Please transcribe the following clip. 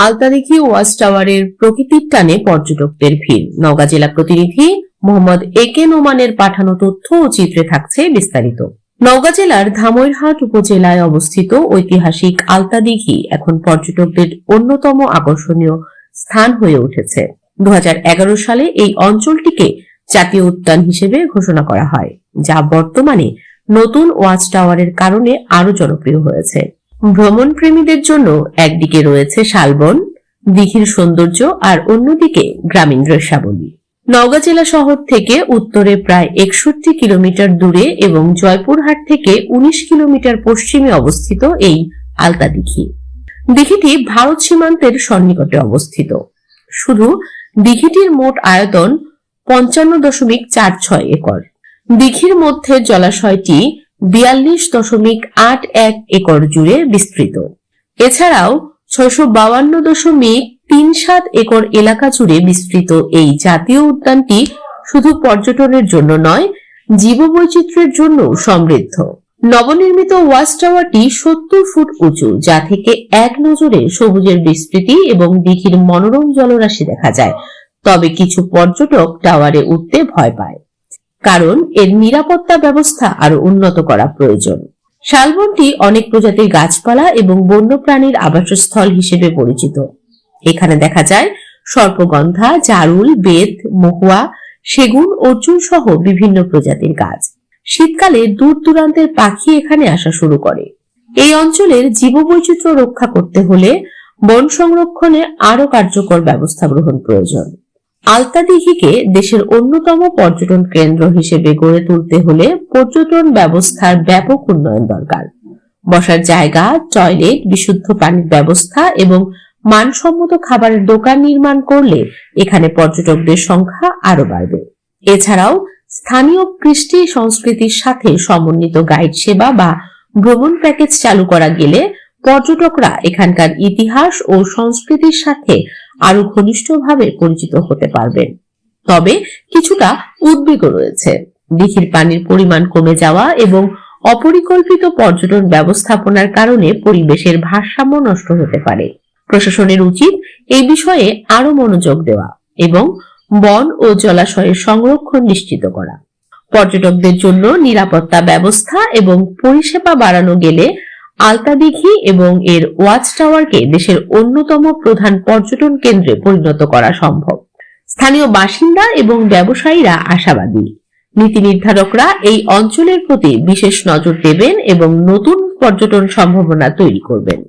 Altadighi watch টাওয়ারের প্রকৃতির টানে পর্যটকদের ভিড়। নওগাঁ জেলা প্রতিনিধি মোহাম্মদ একে নোমানের পাঠানো তথ্য ও চিত্রে থাকছে বিস্তারিত। নওগাঁ জেলার ধামইরহাট উপজেলায় অবস্থিত ঐতিহাসিক আলতাদিঘি এখন পর্যটকদের অন্যতম আকর্ষণীয় স্থান হয়ে উঠেছে। 2011 সালে এই অঞ্চলটিকে জাতীয় উদ্যান হিসেবে ঘোষণা করা হয়, যা বর্তমানে নতুন ওয়াচ টাওয়ারের কারণে আরো জনপ্রিয় হয়েছে। ভ্রমণ প্রেমীদের জন্য একদিকে রয়েছে শালবন, দিঘির সৌন্দর্য, আর অন্যদিকে গ্রামীণ দৃশ্যাবলী। নওগাঁ জেলা শহর থেকে উত্তরে প্রায় 61 কিলোমিটার দূরে এবং জয়পুরহাট থেকে 19 কিলোমিটার পশ্চিমে অবস্থিত এই আলতাদিঘি। দিঘিটি ভারত সীমান্তের সন্নিকটে অবস্থিত। শুধু দিঘিটির মোট আয়তন 55.46 একর। দিঘির মধ্যে জলাশয়টি 42.81 একর জুড়ে বিস্তৃত। এছাড়াও 652.37 একর এলাকা জুড়ে বিস্তৃত এই জাতীয় উদ্যানটি শুধু পর্যটনের জন্য নয়, জীববৈচিত্র্যের জন্য সমৃদ্ধ। নবনির্মিত ওয়াচ টাওয়ারটি 70 ফুট উঁচু, যা থেকে এক নজরে সবুজের বিস্তৃতি এবং দিঘির মনোরম জলরাশি দেখা যায়। তবে কিছু পর্যটক টাওয়ারে উঠতে ভয় পায়, কারণ এর নিরাপত্তা ব্যবস্থা আরো উন্নত করা প্রয়োজন। শালবনটি অনেক প্রজাতির গাছপালা এবং বন্যপ্রাণীর আবাসস্থল হিসেবে পরিচিত। এখানে দেখা যায় সর্পগন্ধা, জারুল, বেত, মহুয়া, সেগুন, অর্জুন সহ বিভিন্ন প্রজাতির গাছ। শীতকালে দূর দূরান্তের পাখি এখানে আসা শুরু করে। এই অঞ্চলের জীববৈচিত্র্য রক্ষা করতে হলে বন সংরক্ষণে আরো কার্যকর ব্যবস্থা গ্রহণ প্রয়োজন। আলতাদিঘিকে দেশের অন্যতম পর্যটন কেন্দ্র হিসেবে গড়ে তুলতে হলে পর্যটন ব্যবস্থার ব্যাপক উন্নয়ন দরকার। বসার জায়গা, টয়লেট, বিশুদ্ধ পানির ব্যবস্থা এবং মানসম্মত খাবারের দোকান নির্মাণ করলে এখানে পর্যটকদের সংখ্যা আরো বাড়বে। এছাড়াও স্থানীয় কৃষ্টি সংস্কৃতির সাথে সমন্বিত গাইড সেবা বা ভ্রমণ প্যাকেজ চালু করা গেলে পর্যটকরা এখানকার ইতিহাস ও সংস্কৃতির সাথে আরো ঘনিষ্ঠভাবে পরিচিত হতে পারবেন। তবে কিছুটা উদ্বেগও রয়েছে। দিঘির পানির পরিমাণ কমে যাওয়া এবং অপরিকল্পিত পর্যটন ব্যবস্থাপনার কারণে পরিবেশের ভারসাম্য নষ্ট হতে পারে। প্রশাসনের উচিত এই বিষয়ে আরো মনোযোগ দেওয়া এবং বন ও জলাশয়ের সংরক্ষণ নিশ্চিত করা। পর্যটকদের জন্য নিরাপত্তা ব্যবস্থা এবং পরিষেবা বাড়ানো গেলে আলতাদিঘি এবং এর ওয়াচ টাওয়ারকে দেশের অন্যতম প্রধান পর্যটন কেন্দ্রে পরিণত করা সম্ভব। স্থানীয় বাসিন্দা এবং ব্যবসায়ীরা আশাবাদী। নীতি নির্ধারকরা এই অঞ্চলের প্রতি বিশেষ নজর দেবেন এবং নতুন পর্যটন সম্ভাবনা তৈরি করবেন।